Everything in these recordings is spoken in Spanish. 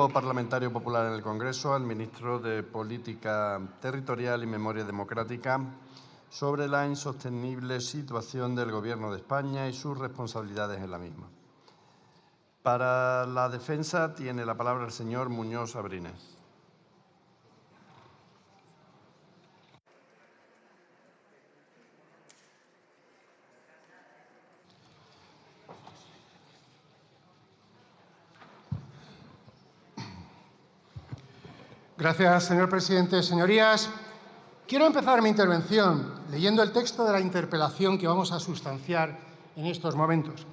Parlamentario Popular en el Congreso al ministro de Política Territorial y Memoria Democrática sobre la insostenible situación del Gobierno de España y sus responsabilidades en la misma. Para la defensa tiene la palabra el señor Muñoz Abrines. Gracias, señor presidente. Señorías, quiero empezar mi intervención leyendo el texto de la interpelación que vamos a sustanciar en estos momentos.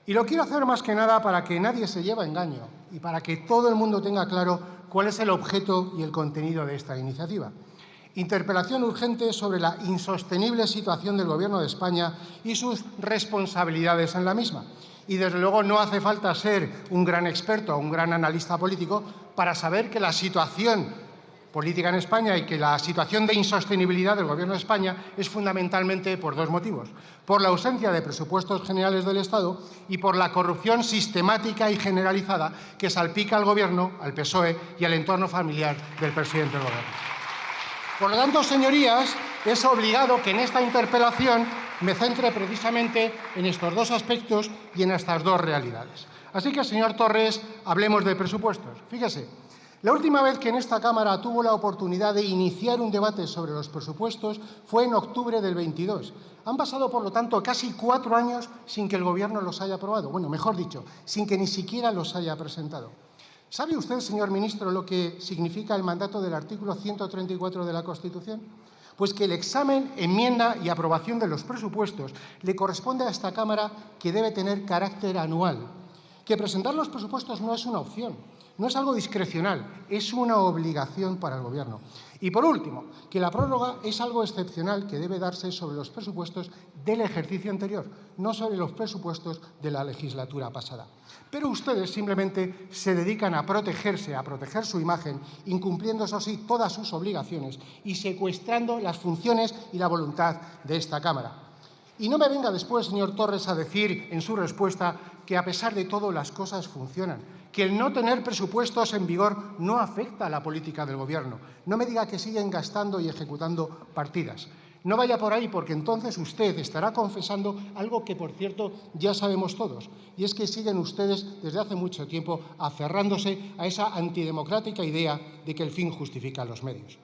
Y lo quiero hacer más que nada para que nadie se lleve a engaño y para que todo el mundo tenga claro cuál es el objeto y el contenido de esta iniciativa. Interpelación urgente sobre la insostenible situación del Gobierno de España y sus responsabilidades en la misma. Y, desde luego, no hace falta ser un gran experto o un gran analista político para saber que la situación política en España y que la situación de insostenibilidad del Gobierno de España es fundamentalmente por dos motivos: por la ausencia de presupuestos generales del Estado y por la corrupción sistemática y generalizada que salpica al Gobierno, al PSOE y al entorno familiar del presidente del Gobierno. Por lo tanto, señorías, es obligado que en esta interpelación me centre precisamente en estos dos aspectos y en estas dos realidades. Así que, señor Torres, hablemos de presupuestos. Fíjese, la última vez que en esta Cámara tuvo la oportunidad de iniciar un debate sobre los presupuestos fue en octubre del 22. Han pasado, por lo tanto, casi 4 años sin que el Gobierno los haya aprobado. Bueno, mejor dicho, sin que ni siquiera los haya presentado. ¿Sabe usted, señor ministro, lo que significa el mandato del artículo 134 de la Constitución? Pues que el examen, enmienda y aprobación de los presupuestos le corresponde a esta Cámara, que debe tener carácter anual. Que presentar los presupuestos no es una opción, no es algo discrecional, es una obligación para el Gobierno. Y, por último, que la prórroga es algo excepcional que debe darse sobre los presupuestos del ejercicio anterior, no sobre los presupuestos de la legislatura pasada. Pero ustedes simplemente se dedican a protegerse, a proteger su imagen, incumpliendo, eso sí, todas sus obligaciones y secuestrando las funciones y la voluntad de esta Cámara. Y no me venga después, señor Torres, a decir en su respuesta que, a pesar de todo, las cosas funcionan, que el no tener presupuestos en vigor no afecta a la política del Gobierno. No me diga que siguen gastando y ejecutando partidas. No vaya por ahí, porque entonces usted estará confesando algo que, por cierto, ya sabemos todos, y es que siguen ustedes desde hace mucho tiempo aferrándose a esa antidemocrática idea de que el fin justifica los medios.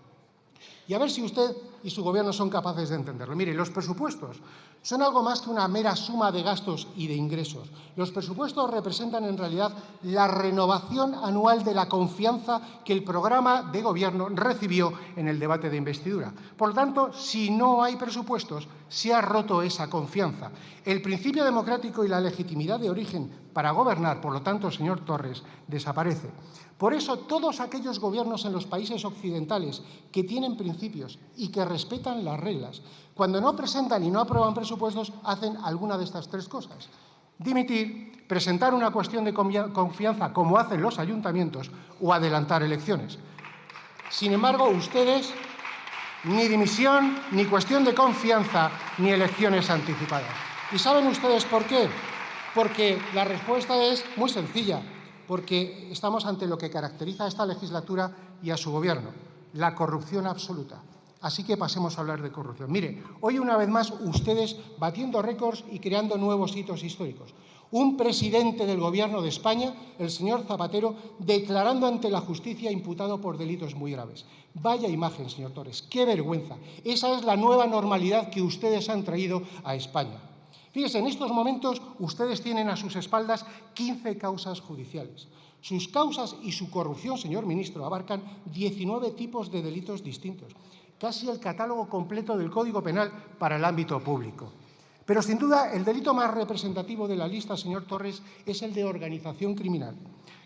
Y a ver si usted y su Gobierno son capaces de entenderlo. Mire, los presupuestos son algo más que una mera suma de gastos y de ingresos. Los presupuestos representan, en realidad, la renovación anual de la confianza que el programa de Gobierno recibió en el debate de investidura. Por lo tanto, si no hay presupuestos, se ha roto esa confianza. El principio democrático y la legitimidad de origen para gobernar, por lo tanto, señor Torres, desaparece. Por eso, todos aquellos gobiernos en los países occidentales que tienen principios y que respetan las reglas, cuando no presentan y no aprueban presupuestos, hacen alguna de estas tres cosas: dimitir, presentar una cuestión de confianza, como hacen los ayuntamientos, o adelantar elecciones. Sin embargo, ustedes, ni dimisión, ni cuestión de confianza, ni elecciones anticipadas. ¿Y saben ustedes por qué? Porque la respuesta es muy sencilla. Porque estamos ante lo que caracteriza a esta legislatura y a su Gobierno: la corrupción absoluta. Así que pasemos a hablar de corrupción. Mire, hoy una vez más ustedes batiendo récords y creando nuevos hitos históricos. Un presidente del Gobierno de España, el señor Zapatero, declarando ante la justicia imputado por delitos muy graves. Vaya imagen, señor Torres, qué vergüenza. Esa es la nueva normalidad que ustedes han traído a España. Fíjese, en estos momentos ustedes tienen a sus espaldas 15 causas judiciales. Sus causas y su corrupción, señor ministro, abarcan 19 tipos de delitos distintos, casi el catálogo completo del Código Penal para el ámbito público. Pero, sin duda, el delito más representativo de la lista, señor Torres, es el de organización criminal.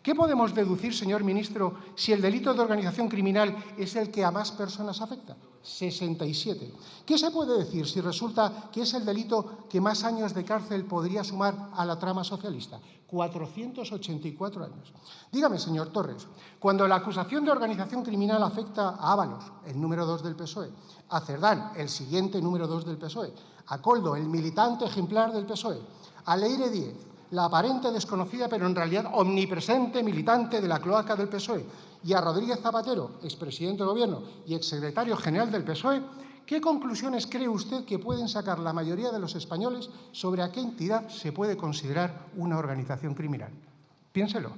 ¿Qué podemos deducir, señor ministro, si el delito de organización criminal es el que a más personas afecta? 67. ¿Qué se puede decir si resulta que es el delito que más años de cárcel podría sumar a la trama socialista? 484 años. Dígame, señor Torres, cuando la acusación de organización criminal afecta a Ábalos, el número 2 del PSOE, a Cerdán, el siguiente número 2 del PSOE, a Koldo, el militante ejemplar del PSOE, a Leire Díez, la aparente desconocida pero en realidad omnipresente militante de la cloaca del PSOE, y a Rodríguez Zapatero, expresidente del Gobierno y exsecretario general del PSOE, ¿qué conclusiones cree usted que pueden sacar la mayoría de los españoles sobre a qué entidad se puede considerar una organización criminal? Piénselo.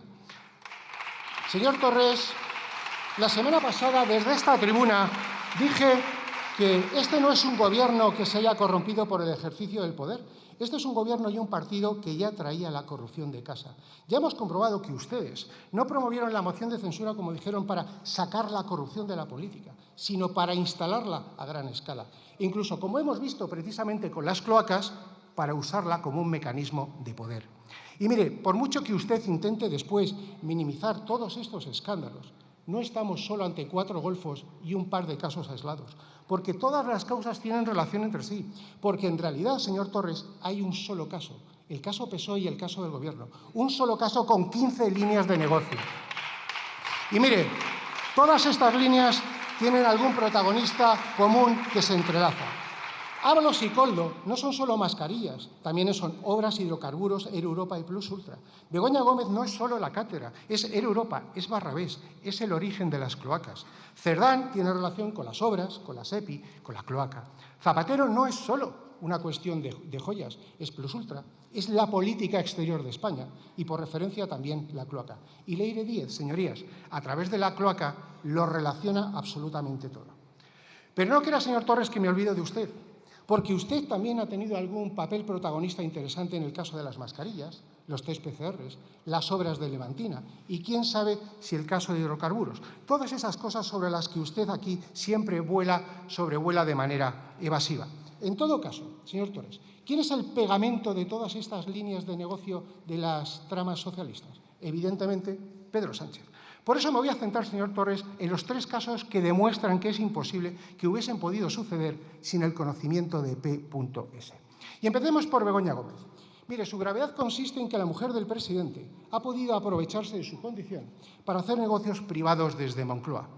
Señor Torres, la semana pasada desde esta tribuna dije que este no es un gobierno que se haya corrompido por el ejercicio del poder. Este es un gobierno y un partido que ya traía la corrupción de casa. Ya hemos comprobado que ustedes no promovieron la moción de censura, como dijeron, para sacar la corrupción de la política, sino para instalarla a gran escala. Incluso, como hemos visto precisamente con las cloacas, para usarla como un mecanismo de poder. Y mire, por mucho que usted intente después minimizar todos estos escándalos, no estamos solo ante 4 golfos y un par de casos aislados, porque todas las causas tienen relación entre sí, porque en realidad, señor Torres, hay un solo caso, el caso PSOE y el caso del Gobierno, un solo caso con 15 líneas de negocio. Y mire, todas estas líneas tienen algún protagonista común que se entrelaza. Ábalos y Koldo no son solo mascarillas, también son Obras, Hidrocarburos, Air Europa y Plus Ultra. Begoña Gómez no es solo la cátedra, es Air Europa, es Barrabés, es el origen de las cloacas. Cerdán tiene relación con las obras, con la SEPI, con la cloaca. Zapatero no es solo una cuestión de joyas, es Plus Ultra, es la política exterior de España y, por referencia, también la cloaca. Y Leire Díez, señorías, a través de la cloaca lo relaciona absolutamente todo. Pero no quiera, señor Torres, que me olvide de usted, porque usted también ha tenido algún papel protagonista interesante en el caso de las mascarillas, los test PCRs, las obras de Levantina y quién sabe si el caso de hidrocarburos. Todas esas cosas sobre las que usted aquí siempre sobrevuela de manera evasiva. En todo caso, señor Torres, ¿quién es el pegamento de todas estas líneas de negocio de las tramas socialistas? Evidentemente, Pedro Sánchez. Por eso me voy a centrar, señor Torres, en los 3 casos que demuestran que es imposible que hubiesen podido suceder sin el conocimiento de P.S. Y empecemos por Begoña Gómez. Mire, su gravedad consiste en que la mujer del presidente ha podido aprovecharse de su condición para hacer negocios privados desde Moncloa.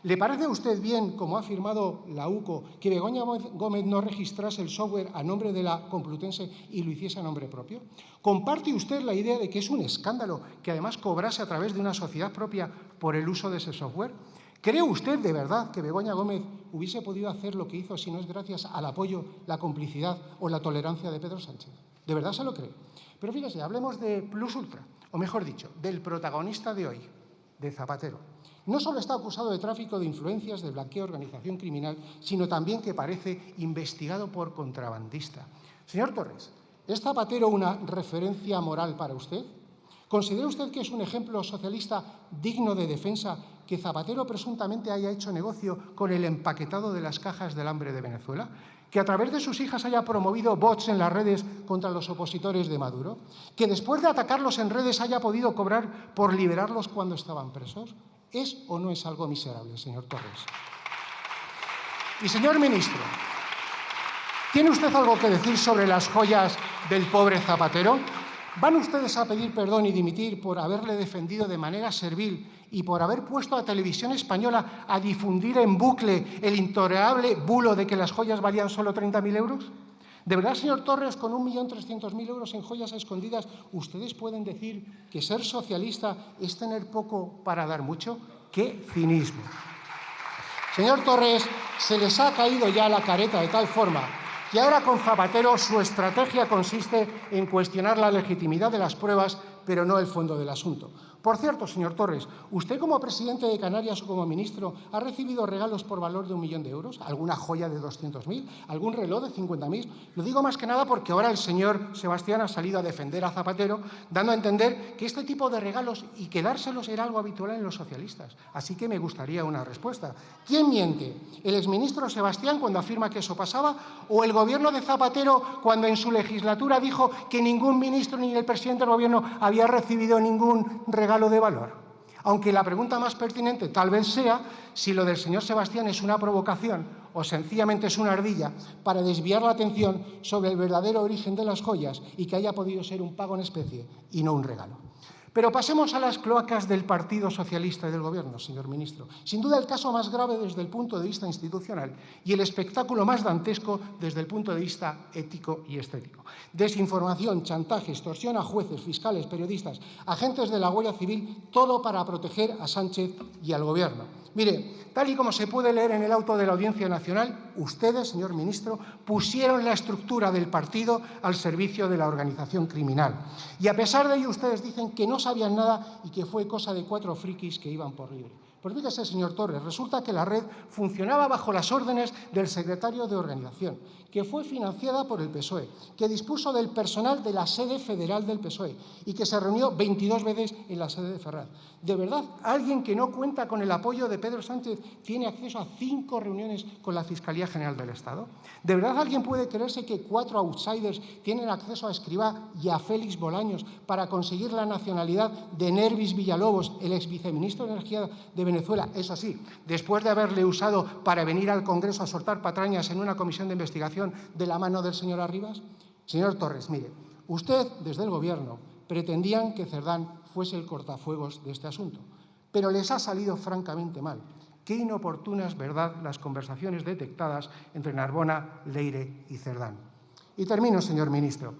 ¿Le parece a usted bien, como ha afirmado la UCO, que Begoña Gómez no registrase el software a nombre de la Complutense y lo hiciese a nombre propio? ¿Comparte usted la idea de que es un escándalo que además cobrase a través de una sociedad propia por el uso de ese software? ¿Cree usted de verdad que Begoña Gómez hubiese podido hacer lo que hizo si no es gracias al apoyo, la complicidad o la tolerancia de Pedro Sánchez? ¿De verdad se lo cree? Pero fíjese, hablemos de Plus Ultra, o mejor dicho, del protagonista de hoy, de Zapatero. No solo está acusado de tráfico de influencias, de blanqueo, organización criminal, sino también que parece investigado por contrabandista. Señor Torres, ¿es Zapatero una referencia moral para usted? ¿Considera usted que es un ejemplo socialista digno de defensa que Zapatero presuntamente haya hecho negocio con el empaquetado de las cajas del hambre de Venezuela? ¿Que a través de sus hijas haya promovido bots en las redes contra los opositores de Maduro? ¿Que después de atacarlos en redes haya podido cobrar por liberarlos cuando estaban presos? ¿Es o no es algo miserable, señor Torres? Y, señor ministro, ¿tiene usted algo que decir sobre las joyas del pobre Zapatero? ¿Van ustedes a pedir perdón y dimitir por haberle defendido de manera servil y por haber puesto a Televisión Española a difundir en bucle el intolerable bulo de que las joyas valían solo 30.000 euros? ¿De verdad, señor Torres, con 1.300.000 euros en joyas escondidas, ustedes pueden decir que ser socialista es tener poco para dar mucho? ¡Qué cinismo! Señor Torres, se les ha caído ya la careta de tal forma que ahora con Zapatero su estrategia consiste en cuestionar la legitimidad de las pruebas, pero no el fondo del asunto. Por cierto, señor Torres, ¿usted como presidente de Canarias o como ministro ha recibido regalos por valor de 1 millón de euros? ¿Alguna joya de 200.000? ¿Algún reloj de 50.000? Lo digo más que nada porque ahora el señor Sebastián ha salido a defender a Zapatero, dando a entender que este tipo de regalos y que dárselos era algo habitual en los socialistas. Así que me gustaría una respuesta. ¿Quién miente? ¿El exministro Sebastián cuando afirma que eso pasaba? ¿O el gobierno de Zapatero cuando en su legislatura dijo que ningún ministro ni el presidente del gobierno había recibido ningún regalo de valor? Aunque la pregunta más pertinente tal vez sea si lo del señor Sebastián es una provocación o sencillamente es una ardilla para desviar la atención sobre el verdadero origen de las joyas y que haya podido ser un pago en especie y no un regalo. Pero pasemos a las cloacas del Partido Socialista y del Gobierno, señor ministro. Sin duda el caso más grave desde el punto de vista institucional y el espectáculo más dantesco desde el punto de vista ético y estético. Desinformación, chantaje, extorsión a jueces, fiscales, periodistas, agentes de la Guardia Civil, todo para proteger a Sánchez y al Gobierno. Mire, tal y como se puede leer en el auto de la Audiencia Nacional, ustedes, señor ministro, pusieron la estructura del partido al servicio de la organización criminal. Y a pesar de ello, ustedes dicen que no sabían nada y que fue cosa de 4 frikis que iban por libre. Pues fíjese, señor Torres, resulta que la red funcionaba bajo las órdenes del secretario de organización, que fue financiada por el PSOE, que dispuso del personal de la sede federal del PSOE y que se reunió 22 veces en la sede de Ferraz. ¿De verdad alguien que no cuenta con el apoyo de Pedro Sánchez tiene acceso a 5 reuniones con la Fiscalía General del Estado? ¿De verdad alguien puede creerse que 4 outsiders tienen acceso a Escrivá y a Félix Bolaños para conseguir la nacionalidad de Nervis Villalobos, el exviceministro de Energía de Venezuela? Eso sí, después de haberle usado para venir al Congreso a soltar patrañas en una comisión de investigación de la mano del señor Arribas. Señor Torres, mire, usted desde el Gobierno pretendían que Cerdán fuese el cortafuegos de este asunto, pero les ha salido francamente mal. Qué inoportunas, ¿verdad?, las conversaciones detectadas entre Narbona, Leire y Cerdán. Y termino, señor ministro.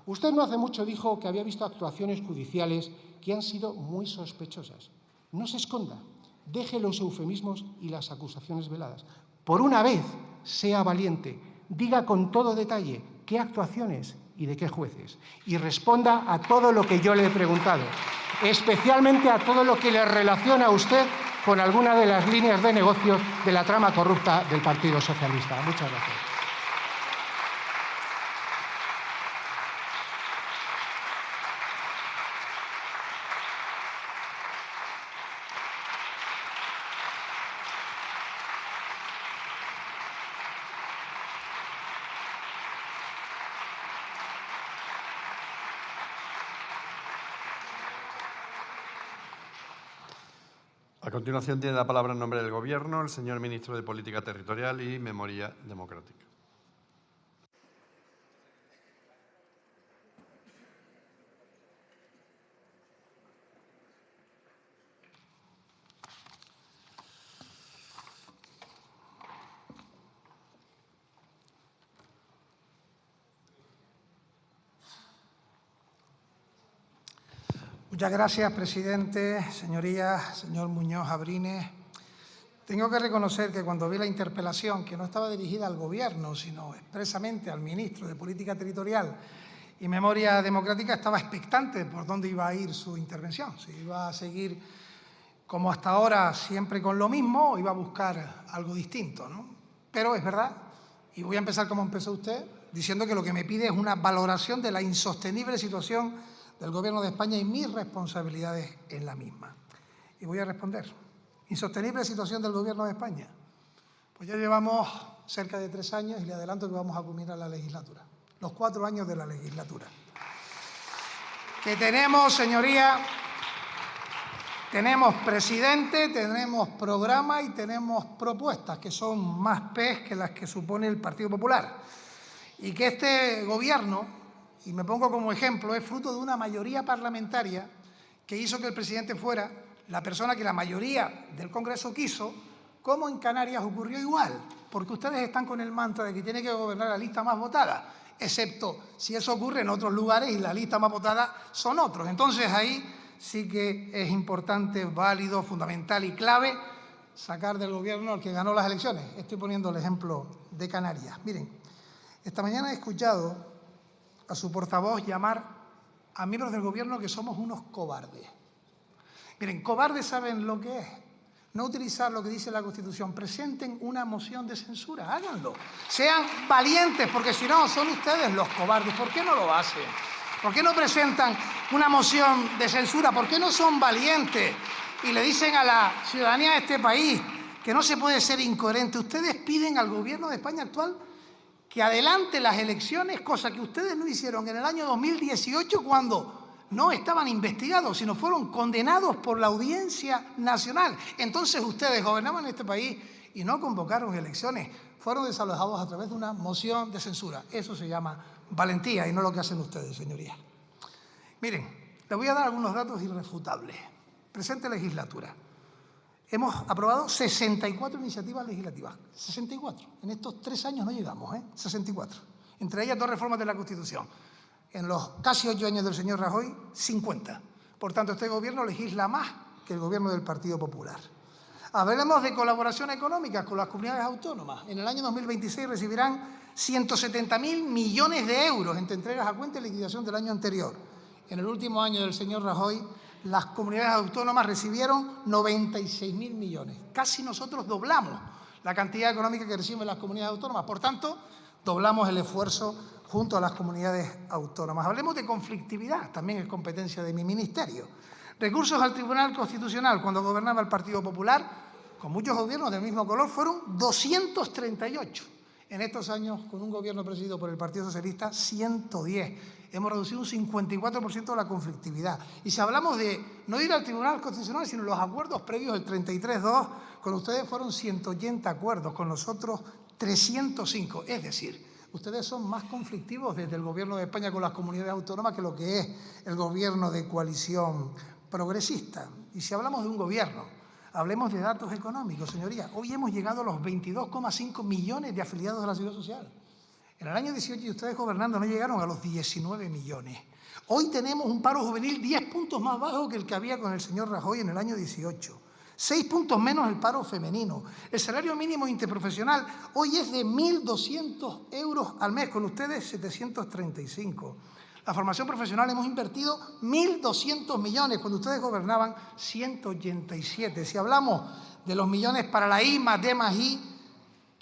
Usted no hace mucho dijo que había visto actuaciones judiciales que han sido muy sospechosas. No se esconda, deje los eufemismos y las acusaciones veladas. Por una vez, sea valiente, diga con todo detalle qué actuaciones y de qué jueces, y responda a todo lo que yo le he preguntado, especialmente a todo lo que le relaciona a usted con alguna de las líneas de negocios de la trama corrupta del Partido Socialista. Muchas gracias. A continuación tiene la palabra en nombre del Gobierno el señor ministro de Política Territorial y Memoria Democrática. Muchas gracias, presidente, señorías, señor Muñoz Abrines. Tengo que reconocer que cuando vi la interpelación, que no estaba dirigida al Gobierno, sino expresamente al ministro de Política Territorial y Memoria Democrática, estaba expectante por dónde iba a ir su intervención. Si iba a seguir como hasta ahora, siempre con lo mismo, o iba a buscar algo distinto, ¿no? Pero es verdad, y voy a empezar como empezó usted, diciendo que lo que me pide es una valoración de la insostenible situación del Gobierno de España y mis responsabilidades en la misma. Y voy a responder. ¿Insostenible situación del Gobierno de España? Pues ya llevamos cerca de 3 años y le adelanto que vamos a culminar la legislatura. Los 4 años de la legislatura. Que tenemos, señoría, tenemos presidente, tenemos programa y tenemos propuestas que son más pes que las que supone el Partido Popular. Y que este Gobierno, y me pongo como ejemplo, es fruto de una mayoría parlamentaria que hizo que el presidente fuera la persona que la mayoría del Congreso quiso, como en Canarias ocurrió igual, porque ustedes están con el mantra de que tiene que gobernar la lista más votada, excepto si eso ocurre en otros lugares y la lista más votada son otros. Entonces ahí sí que es importante, válido, fundamental y clave sacar del Gobierno al que ganó las elecciones. Estoy poniendo el ejemplo de Canarias. Miren, esta mañana he escuchado a su portavoz llamar a miembros del Gobierno que somos unos cobardes. Miren, cobardes saben lo que es. No utilizar lo que dice la Constitución. Presenten una moción de censura, háganlo. Sean valientes, porque si no, son ustedes los cobardes. ¿Por qué no lo hacen? ¿Por qué no presentan una moción de censura? ¿Por qué no son valientes y le dicen a la ciudadanía de este país que no se puede ser incoherente? Ustedes piden al Gobierno de España actual que adelante las elecciones, cosa que ustedes no hicieron en el año 2018 cuando no estaban investigados, sino fueron condenados por la Audiencia Nacional. Entonces ustedes gobernaban este país y no convocaron elecciones, fueron desalojados a través de una moción de censura. Eso se llama valentía y no lo que hacen ustedes, señorías. Miren, Le voy a dar algunos datos irrefutables. Presente legislatura. Hemos aprobado 64 iniciativas legislativas. 64. En estos 3 años no llegamos, 64. Entre ellas 2 reformas de la Constitución. En los casi 8 años del señor Rajoy, 50. Por tanto, este gobierno legisla más que el gobierno del Partido Popular. Hablemos de colaboración económica con las comunidades autónomas. En el año 2026 recibirán 170.000 millones de euros entre entregas a cuenta y liquidación del año anterior. En el último año del señor Rajoy, las comunidades autónomas recibieron 96.000 millones. Casi nosotros doblamos la cantidad económica que reciben las comunidades autónomas. Por tanto, doblamos el esfuerzo junto a las comunidades autónomas. Hablemos de conflictividad, también es competencia de mi ministerio. Recursos al Tribunal Constitucional, cuando gobernaba el Partido Popular, con muchos gobiernos del mismo color, fueron 238. En estos años, con un gobierno presidido por el Partido Socialista, 110. Hemos reducido un 54% de la conflictividad. Y si hablamos de no ir al Tribunal Constitucional, sino los acuerdos previos del 33.2, con ustedes fueron 180 acuerdos, con nosotros 305. Es decir, ustedes son más conflictivos desde el Gobierno de España con las comunidades autónomas que lo que es el gobierno de coalición progresista. Y si hablamos de un gobierno, hablemos de datos económicos, señorías. Hoy hemos llegado a los 22,5 millones de afiliados a la Seguridad Social. En el año 18, y ustedes gobernando, no llegaron a los 19 millones. Hoy tenemos un paro juvenil 10 puntos más bajo que el que había con el señor Rajoy en el año 18. 6 puntos menos el paro femenino. El salario mínimo interprofesional hoy es de 1.200 euros al mes, con ustedes 735. La formación profesional hemos invertido 1.200 millones, cuando ustedes gobernaban 187. Si hablamos de los millones para la I más D más I,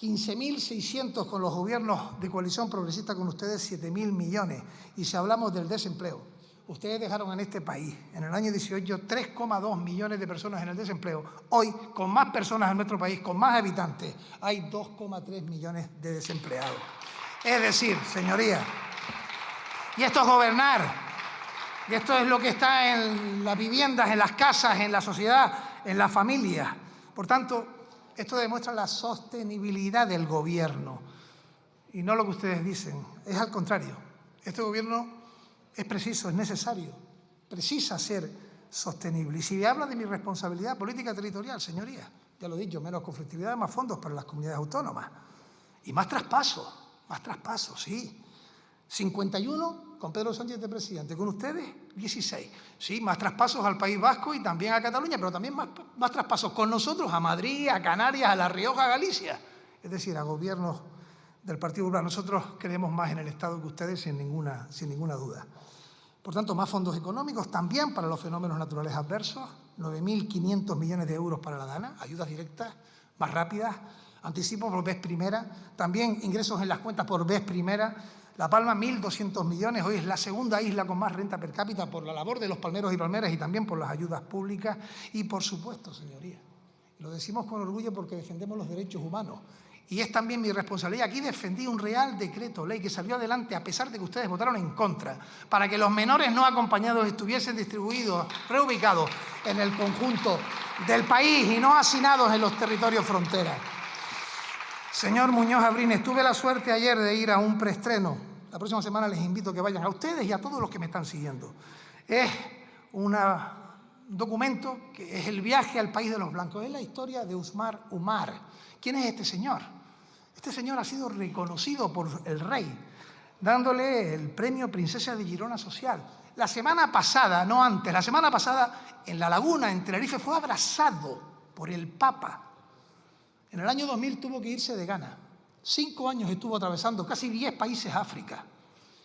15.600 con los gobiernos de coalición progresista, con ustedes 7.000 millones. Y si hablamos del desempleo, ustedes dejaron en este país, en el año 18, 3,2 millones de personas en el desempleo. Hoy, con más personas en nuestro país, con más habitantes, hay 2,3 millones de desempleados. Es decir, señorías, y esto es gobernar, y esto es lo que está en las viviendas, en las casas, en la sociedad, en las familias. Por tanto, esto demuestra la sostenibilidad del gobierno y no lo que ustedes dicen. Es al contrario. Este gobierno es preciso, es necesario, precisa ser sostenible. Y si habla de mi responsabilidad política territorial, señorías, ya lo he dicho, menos conflictividad, más fondos para las comunidades autónomas. Y más traspasos, sí. 51 con Pedro Sánchez de presidente, con ustedes 16. Sí, más traspasos al País Vasco y también a Cataluña, pero también más traspasos con nosotros a Madrid, a Canarias, a La Rioja, a Galicia. Es decir, a gobiernos del Partido Popular. Nosotros creemos más en el Estado que ustedes, sin ninguna duda. Por tanto, más fondos económicos también para los fenómenos naturales adversos, 9.500 millones de euros para la DANA, ayudas directas, más rápidas, anticipo por vez primera, también ingresos en las cuentas por vez primera. La Palma, 1.200 millones, hoy es la segunda isla con más renta per cápita por la labor de los palmeros y palmeras y también por las ayudas públicas. Y por supuesto, señorías, lo decimos con orgullo porque defendemos los derechos humanos. Y es también mi responsabilidad. Aquí defendí un Real Decreto Ley que salió adelante a pesar de que ustedes votaron en contra, para que los menores no acompañados estuviesen distribuidos, reubicados en el conjunto del país y no hacinados en los territorios fronteras. Señor Muñoz Abrines, tuve la suerte ayer de ir a un preestreno. La próxima semana les invito a que vayan, a ustedes y a todos los que me están siguiendo. Es un documento que es el viaje al país de los blancos. Es la historia de Usmar Umar. ¿Quién es este señor? Este señor ha sido reconocido por el rey, dándole el premio Princesa de Girona Social. La semana pasada, no antes, la semana pasada, en La Laguna, en Tenerife, fue abrazado por el Papa. En el año 2000 tuvo que irse de Ghana. 5 años estuvo atravesando casi 10 países de África.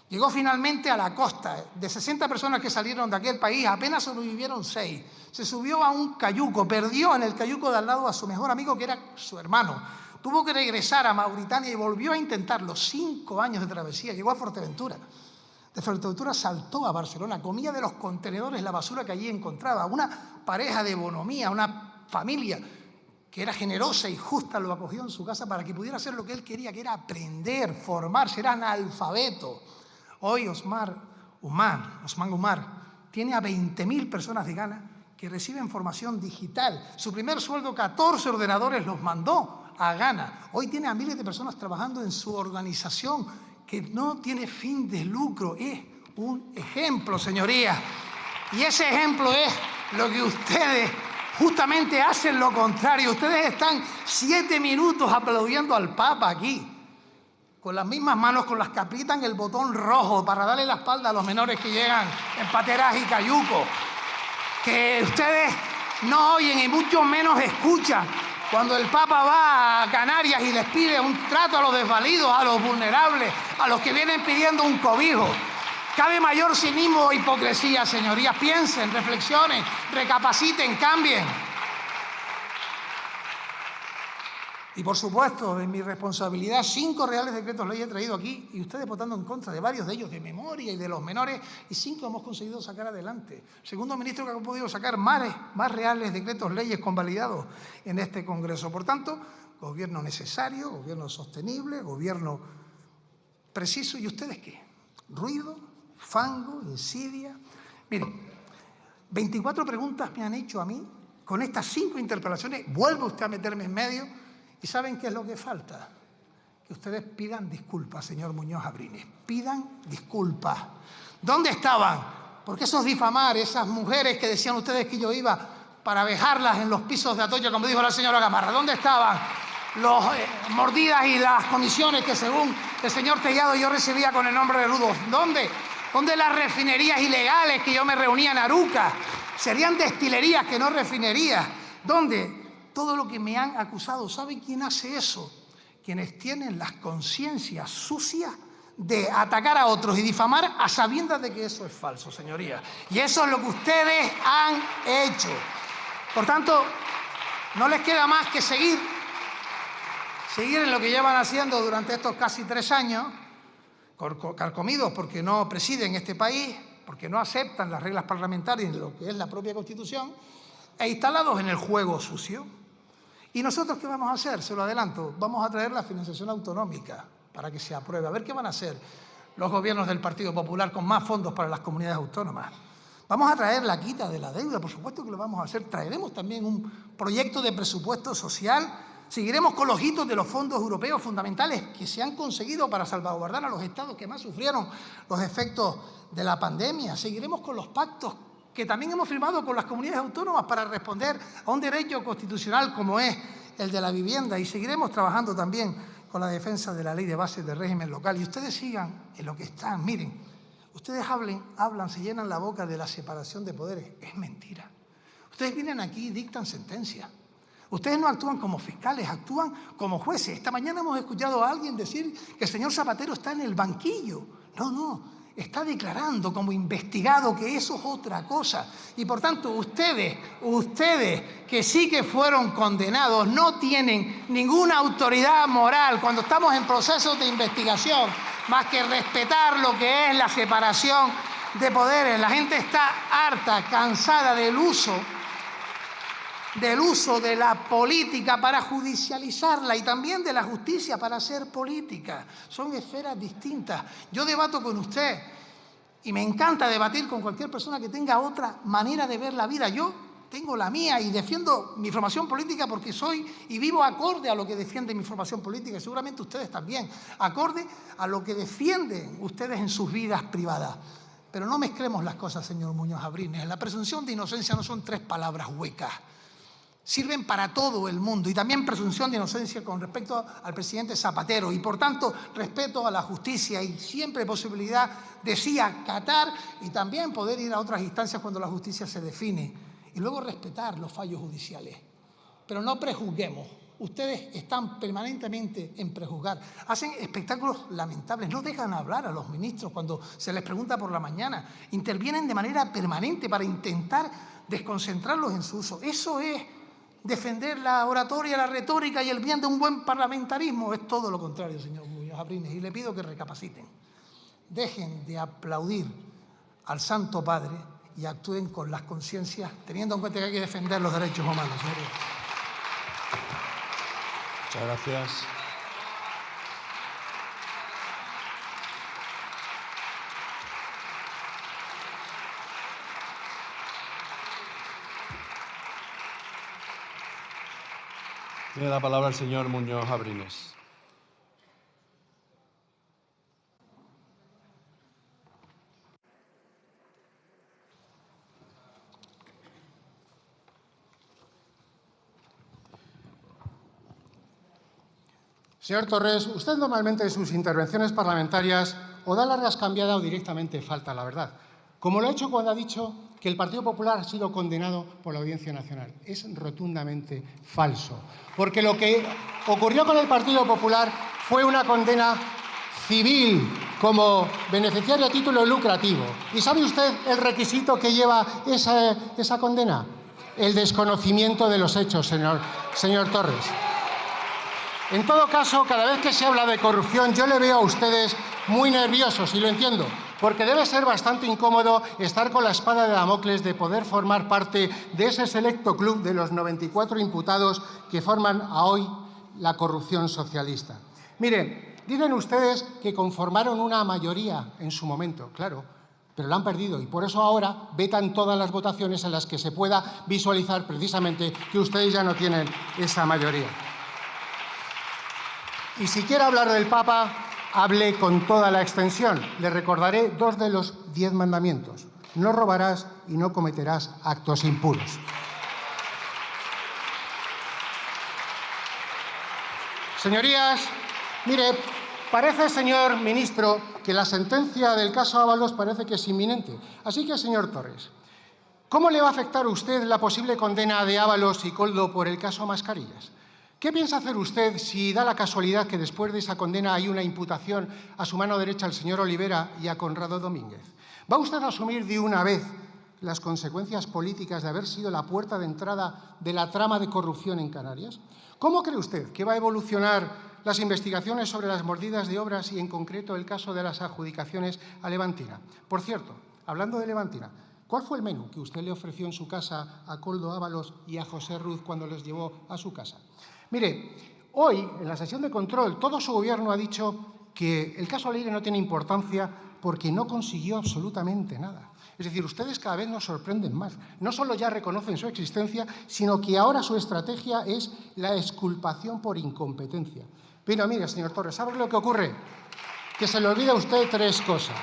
Llegó finalmente a la costa. De 60 personas que salieron de aquel país, apenas sobrevivieron 6. Se subió a un cayuco, perdió en el cayuco de al lado a su mejor amigo, que era su hermano. Tuvo que regresar a Mauritania y volvió a intentarlo. 5 años de travesía. Llegó a Fuerteventura. De Fuerteventura saltó a Barcelona. Comía de los contenedores la basura que allí encontraba. Una pareja de bonomía, una familia que era generosa y justa, lo acogió en su casa para que pudiera hacer lo que él quería, que era aprender, formarse, era analfabeto. Hoy Usman Umar tiene a 20.000 personas de Ghana que reciben formación digital. Su primer sueldo, 14 ordenadores, los mandó a Ghana. Hoy tiene a miles de personas trabajando en su organización que no tiene fin de lucro. Es un ejemplo, señorías. Y ese ejemplo es lo que ustedes justamente hacen lo contrario. Ustedes están 7 minutos aplaudiendo al Papa aquí, con las mismas manos con las que aprietan el botón rojo para darle la espalda a los menores que llegan en pateras y cayucos, que ustedes no oyen y mucho menos escuchan cuando el Papa va a Canarias y les pide un trato a los desvalidos, a los vulnerables, a los que vienen pidiendo un cobijo. Cabe mayor cinismo e hipocresía, señorías. Piensen, reflexionen, recapaciten, cambien. Y por supuesto, de mi responsabilidad, 5 reales decretos ley he traído aquí y ustedes votando en contra de varios de ellos, de memoria y de los menores, y 5 hemos conseguido sacar adelante. Segundo ministro que ha podido sacar más reales decretos leyes convalidados en este Congreso. Por tanto, gobierno necesario, gobierno sostenible, gobierno preciso. ¿Y ustedes qué? Ruido, fango, insidia. Miren, 24 preguntas me han hecho a mí. Con estas 5 interpelaciones vuelve usted a meterme en medio. ¿Y saben qué es lo que falta? Que ustedes pidan disculpas, señor Muñoz Abrines. Pidan disculpas. ¿Dónde estaban? Porque eso es difamar, esas mujeres que decían ustedes que yo iba para vejarlas en los pisos de Atocha, como dijo la señora Gamarra. ¿Dónde estaban los mordidas y las comisiones que según el señor Tellado yo recibía con el nombre de Ludo? ¿Dónde? ¿Dónde las refinerías ilegales que yo me reunía en Aruca? Serían destilerías que no refinerías. ¿Dónde? Todo lo que me han acusado. ¿Saben quién hace eso? Quienes tienen las conciencias sucias de atacar a otros y difamar a sabiendas de que eso es falso, señorías. Y eso es lo que ustedes han hecho. Por tanto, no les queda más que seguir en lo que llevan haciendo durante estos casi 3 años, carcomidos porque no presiden este país, porque no aceptan las reglas parlamentarias de lo que es la propia Constitución, e instalados en el juego sucio. ¿Y nosotros qué vamos a hacer? Se lo adelanto, vamos a traer la financiación autonómica para que se apruebe. A ver qué van a hacer los gobiernos del Partido Popular con más fondos para las comunidades autónomas. Vamos a traer la quita de la deuda, por supuesto que lo vamos a hacer. Traeremos también un proyecto de presupuesto social. Seguiremos con los hitos de los fondos europeos fundamentales que se han conseguido para salvaguardar a los estados que más sufrieron los efectos de la pandemia. Seguiremos con los pactos que también hemos firmado con las comunidades autónomas para responder a un derecho constitucional como es el de la vivienda, y seguiremos trabajando también con la defensa de la ley de bases de régimen local. Y ustedes sigan en lo que están. Miren, ustedes hablan, se llenan la boca de la separación de poderes. Es mentira. Ustedes vienen aquí y dictan sentencias. Ustedes no actúan como fiscales, actúan como jueces. Esta mañana hemos escuchado a alguien decir que el señor Zapatero está en el banquillo. No. Está declarando como investigado, que eso es otra cosa. Y por tanto, ustedes que sí que fueron condenados, no tienen ninguna autoridad moral cuando estamos en procesos de investigación, más que respetar lo que es la separación de poderes. La gente está harta, cansada del uso de la política para judicializarla y también de la justicia para hacer política. Son esferas distintas. Yo debato con usted y me encanta debatir con cualquier persona que tenga otra manera de ver la vida. Yo tengo la mía y defiendo mi formación política porque soy y vivo acorde a lo que defiende mi formación política, y seguramente ustedes también, acorde a lo que defienden ustedes en sus vidas privadas. Pero no mezclemos las cosas, señor Muñoz Abrines. La presunción de inocencia no son 3 palabras huecas. Sirven para todo el mundo, y también presunción de inocencia con respecto al presidente Zapatero, y por tanto respeto a la justicia y siempre posibilidad de sí acatar y también poder ir a otras instancias cuando la justicia se define, y luego respetar los fallos judiciales. Pero no prejuzguemos. Ustedes están permanentemente en prejuzgar. Hacen espectáculos lamentables. No dejan hablar a los ministros cuando se les pregunta por la mañana. Intervienen de manera permanente para intentar desconcentrarlos en su uso. Eso es defender la oratoria, la retórica y el bien de un buen parlamentarismo. Es todo lo contrario, señor Muñoz Abrines, y le pido que recapaciten. Dejen de aplaudir al Santo Padre y actúen con las conciencias, teniendo en cuenta que hay que defender los derechos humanos. Señoría. Muchas gracias. Tiene la palabra el señor Muñoz Abrines. Señor Torres, usted normalmente en sus intervenciones parlamentarias o da largas cambiadas o directamente falta la verdad, como lo ha hecho cuando ha dicho que el Partido Popular ha sido condenado por la Audiencia Nacional. Es rotundamente falso, porque lo que ocurrió con el Partido Popular fue una condena civil como beneficiario a título lucrativo. ¿Y sabe usted el requisito que lleva esa condena? El desconocimiento de los hechos, señor Torres. En todo caso, cada vez que se habla de corrupción, yo le veo a ustedes muy nerviosos, y lo entiendo, porque debe ser bastante incómodo estar con la espada de Damocles de poder formar parte de ese selecto club de los 94 imputados que forman a hoy la corrupción socialista. Miren, dicen ustedes que conformaron una mayoría en su momento, claro, pero la han perdido y por eso ahora vetan todas las votaciones en las que se pueda visualizar precisamente que ustedes ya no tienen esa mayoría. Y si quiere hablar del Papa, hable con toda la extensión. Le recordaré 2 de los 10 mandamientos. No robarás y no cometerás actos impuros. Señorías, mire, parece, señor ministro, que la sentencia del caso Ábalos parece que es inminente. Así que, señor Torres, ¿cómo le va a afectar a usted la posible condena de Ábalos y Koldo por el caso Mascarillas? ¿Qué piensa hacer usted si da la casualidad que después de esa condena hay una imputación a su mano derecha al señor Olivera y a Conrado Domínguez? ¿Va usted a asumir de una vez las consecuencias políticas de haber sido la puerta de entrada de la trama de corrupción en Canarias? ¿Cómo cree usted que va a evolucionar las investigaciones sobre las mordidas de obras y, en concreto, el caso de las adjudicaciones a Levantina? Por cierto, hablando de Levantina, ¿cuál fue el menú que usted le ofreció en su casa a Koldo Ábalos y a José Ruz cuando les llevó a su casa? Mire, hoy, en la sesión de control, todo su Gobierno ha dicho que el caso Leire no tiene importancia porque no consiguió absolutamente nada. Es decir, ustedes cada vez nos sorprenden más. No solo ya reconocen su existencia, sino que ahora su estrategia es la exculpación por incompetencia. Pero mire, señor Torres, ¿sabe lo que ocurre? Que se le olvida a usted 3 cosas.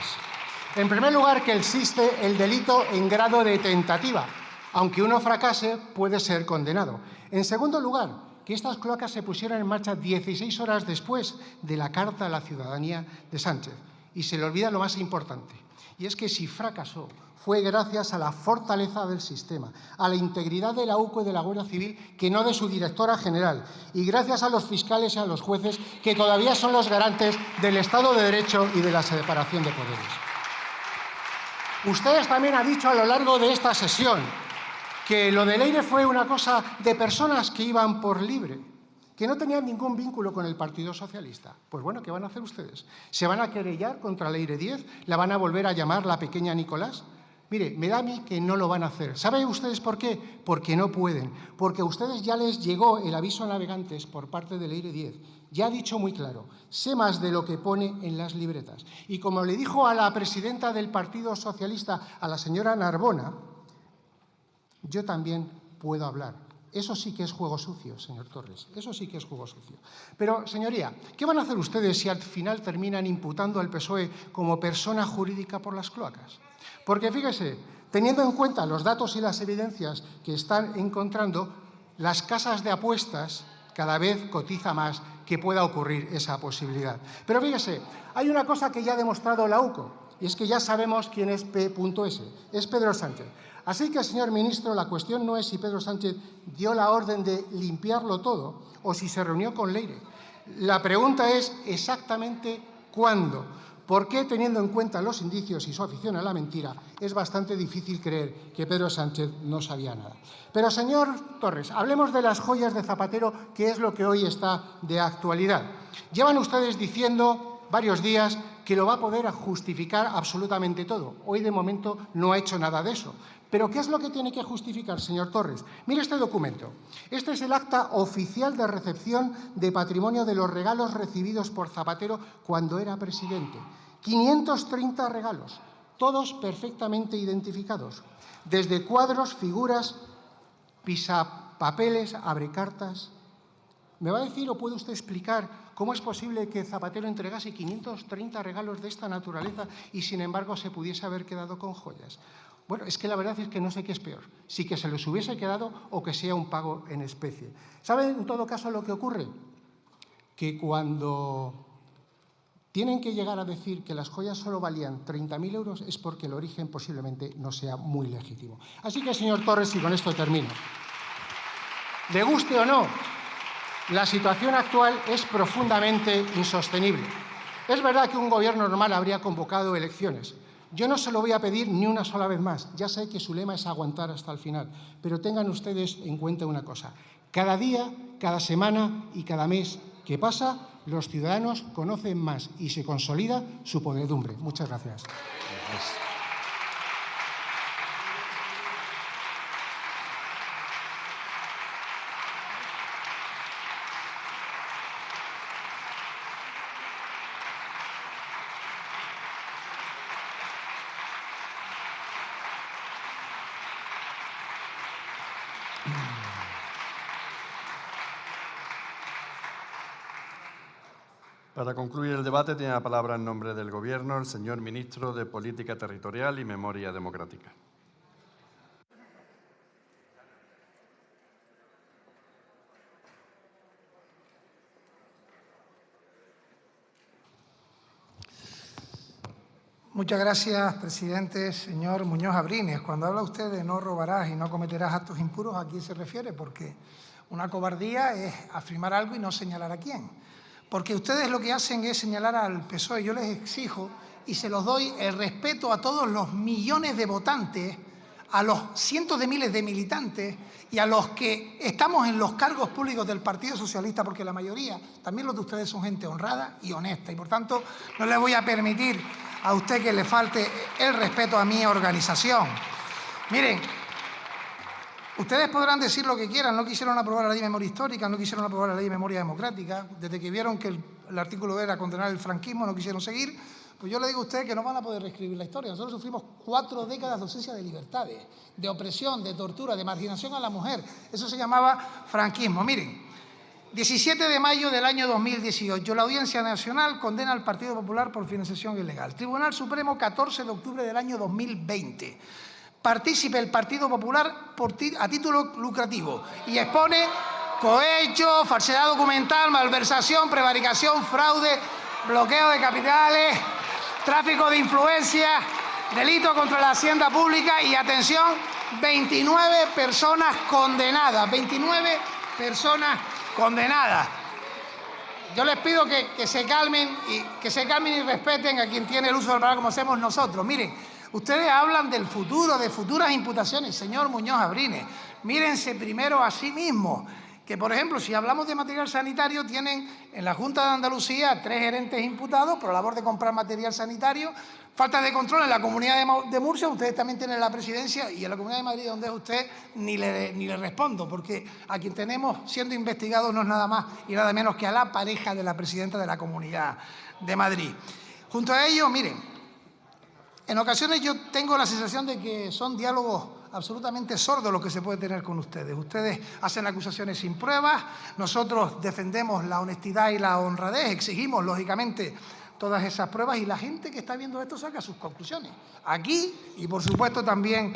En primer lugar, que existe el delito en grado de tentativa. Aunque uno fracase, puede ser condenado. En segundo lugar, que estas cloacas se pusieron en marcha 16 horas después de la Carta a la Ciudadanía de Sánchez. Y se le olvida lo más importante, y es que si fracasó fue gracias a la fortaleza del sistema, a la integridad de la UCO y de la Guardia Civil, que no de su directora general, y gracias a los fiscales y a los jueces, que todavía son los garantes del Estado de Derecho y de la separación de poderes. Ustedes también han dicho a lo largo de esta sesión que lo de Leire fue una cosa de personas que iban por libre, que no tenían ningún vínculo con el Partido Socialista. Pues bueno, ¿qué van a hacer ustedes? ¿Se van a querellar contra Leire Díez? ¿La van a volver a llamar la pequeña Nicolás? Mire, me da a mí que no lo van a hacer. ¿Saben ustedes por qué? Porque no pueden. Porque a ustedes ya les llegó el aviso a navegantes por parte de Leire Díez. Ya ha dicho muy claro, sé más de lo que pone en las libretas. Y como le dijo a la presidenta del Partido Socialista, a la señora Narbona, yo también puedo hablar. Eso sí que es juego sucio, señor Torres. Eso sí que es juego sucio. Pero, señoría, ¿qué van a hacer ustedes si al final terminan imputando al PSOE como persona jurídica por las cloacas? Porque, fíjese, teniendo en cuenta los datos y las evidencias que están encontrando, las casas de apuestas cada vez cotiza más que pueda ocurrir esa posibilidad. Pero, fíjese, hay una cosa que ya ha demostrado la UCO, y es que ya sabemos quién es P.S. Es Pedro Sánchez. Así que, señor ministro, la cuestión no es si Pedro Sánchez dio la orden de limpiarlo todo o si se reunió con Leire. La pregunta es exactamente cuándo. ¿Por qué, teniendo en cuenta los indicios y su afición a la mentira, es bastante difícil creer que Pedro Sánchez no sabía nada? Pero, señor Torres, hablemos de las joyas de Zapatero, que es lo que hoy está de actualidad. Llevan ustedes diciendo varios días que lo va a poder justificar absolutamente todo. Hoy, de momento, no ha hecho nada de eso. ¿Pero qué es lo que tiene que justificar, señor Torres? Mire este documento. Este es el acta oficial de recepción de patrimonio de los regalos recibidos por Zapatero cuando era presidente. 530 regalos, todos perfectamente identificados. Desde cuadros, figuras, pisapapeles, abrecartas. ¿Me va a decir o puede usted explicar cómo es posible que Zapatero entregase 530 regalos de esta naturaleza y, sin embargo, se pudiese haber quedado con joyas? Bueno, es que la verdad es que no sé qué es peor, si que se los hubiese quedado o que sea un pago en especie. ¿Saben, en todo caso, lo que ocurre? que cuando tienen que llegar a decir que las joyas solo valían 30.000 euros es porque el origen posiblemente no sea muy legítimo. Así que, señor Torres, y con esto termino, le guste o no, la situación actual es profundamente insostenible. Es verdad que un gobierno normal habría convocado elecciones. Yo no se lo voy a pedir ni una sola vez más. Ya sé que su lema es aguantar hasta el final. Pero tengan ustedes en cuenta una cosa. Cada día, cada semana y cada mes que pasa, los ciudadanos conocen más y se consolida su podredumbre. Muchas gracias. Para concluir el debate, tiene la palabra en nombre del Gobierno el señor Ministro de Política Territorial y Memoria Democrática. Muchas gracias, presidente. Señor Muñoz Abrines, cuando habla usted de no robarás y no cometerás actos impuros, ¿a quién se refiere? Porque una cobardía es afirmar algo y no señalar a quién. Porque ustedes lo que hacen es señalar al PSOE. Yo les exijo y se los doy el respeto a todos los millones de votantes, a los cientos de miles de militantes y a los que estamos en los cargos públicos del Partido Socialista, porque la mayoría, también los de ustedes, son gente honrada y honesta. Y por tanto, no le voy a permitir a usted que le falte el respeto a mi organización. Miren, ustedes podrán decir lo que quieran, no quisieron aprobar la ley de memoria histórica, no quisieron aprobar la ley de memoria democrática, desde que vieron que el artículo era condenar el franquismo, no quisieron seguir. Pues yo le digo a ustedes que no van a poder reescribir la historia. Nosotros sufrimos 4 décadas de ausencia de libertades, de opresión, de tortura, de marginación a la mujer. Eso se llamaba franquismo. Miren, 17 de mayo del año 2018, la Audiencia Nacional condena al Partido Popular por financiación ilegal. Tribunal Supremo, 14 de octubre del año 2020. Participe el Partido Popular a título lucrativo y expone cohecho, falsedad documental, malversación, prevaricación, fraude, bloqueo de capitales, tráfico de influencia, delito contra la hacienda pública y, atención, 29 personas condenadas. 29 personas condenadas. Yo les pido que se calmen y respeten a quien tiene el uso de la palabra como hacemos nosotros. Miren, ustedes hablan del futuro, de futuras imputaciones. Señor Muñoz Abrines, mírense primero a sí mismos. Que, por ejemplo, si hablamos de material sanitario, tienen en la Junta de Andalucía 3 gerentes imputados por la labor de comprar material sanitario. Falta de control en la Comunidad de Murcia, ustedes también tienen la presidencia, y en la Comunidad de Madrid, donde es usted, ni le respondo, porque a quien tenemos siendo investigado no es nada más y nada menos que a la pareja de la presidenta de la Comunidad de Madrid. Junto a ello, miren, en ocasiones yo tengo la sensación de que son diálogos absolutamente sordos lo que se puede tener con ustedes. Ustedes hacen acusaciones sin pruebas, nosotros defendemos la honestidad y la honradez, exigimos, lógicamente, todas esas pruebas y la gente que está viendo esto saca sus conclusiones. Aquí y, por supuesto, también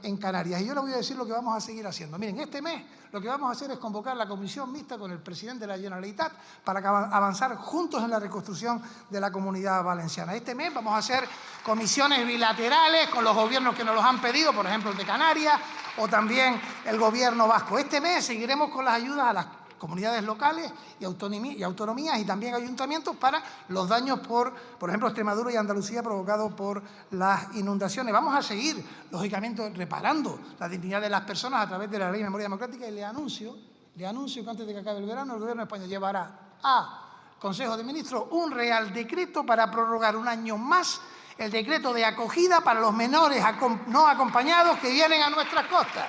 en Canarias. Y yo les voy a decir lo que vamos a seguir haciendo. Miren, este mes lo que vamos a hacer es convocar la comisión mixta con el presidente de la Generalitat para avanzar juntos en la reconstrucción de la Comunidad Valenciana. Este mes vamos a hacer comisiones bilaterales con los gobiernos que nos los han pedido, por ejemplo el de Canarias o también el gobierno vasco. Este mes seguiremos con las ayudas a las comunidades locales y autonomías y también ayuntamientos para los daños por ejemplo, Extremadura y Andalucía provocados por las inundaciones. Vamos a seguir, lógicamente, reparando la dignidad de las personas a través de la Ley de Memoria Democrática y le anuncio que antes de que acabe el verano el Gobierno de España llevará a Consejo de Ministros un Real Decreto para prorrogar un año más el decreto de acogida para los menores no acompañados que vienen a nuestras costas.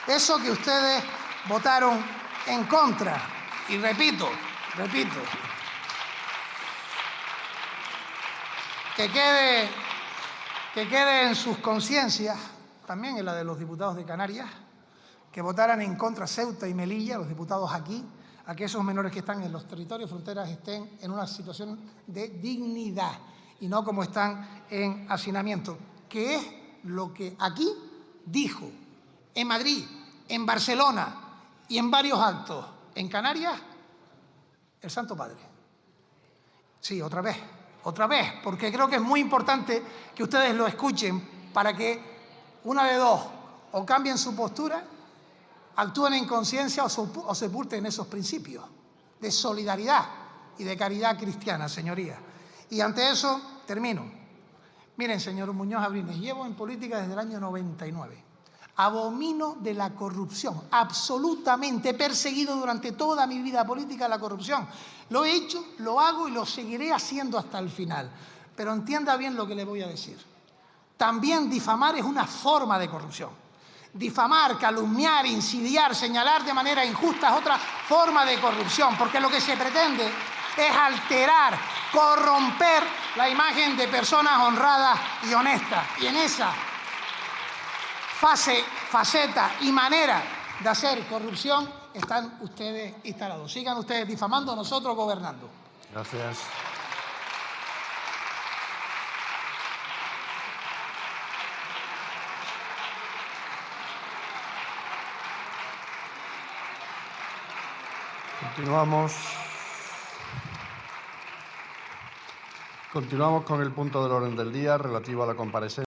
Eso que ustedes votaron en contra. Y repito, que quede en sus conciencias, también en la de los diputados de Canarias, que votaran en contra Ceuta y Melilla, los diputados aquí, a que esos menores que están en los territorios fronteras estén en una situación de dignidad y no como están en hacinamiento, que es lo que aquí dijo, en Madrid, en Barcelona y en varios actos en Canarias, el Santo Padre. Sí, otra vez, porque creo que es muy importante que ustedes lo escuchen para que una de dos, o cambien su postura, actúen en conciencia o sepulten esos principios de solidaridad y de caridad cristiana, señorías. Y ante eso, termino. Miren, señor Muñoz Abrines, llevo en política desde el año 99. Abomino de la corrupción, absolutamente. He perseguido durante toda mi vida política la corrupción. Lo he hecho, lo hago y lo seguiré haciendo hasta el final. Pero entienda bien lo que le voy a decir. También difamar es una forma de corrupción. Difamar, calumniar, insidiar, señalar de manera injusta es otra forma de corrupción, porque lo que se pretende es alterar, corromper la imagen de personas honradas y honestas. Y en esa faceta y manera de hacer corrupción están ustedes instalados. Sigan ustedes difamando, nosotros gobernando. Gracias. Continuamos con el punto del orden del día relativo a la comparecencia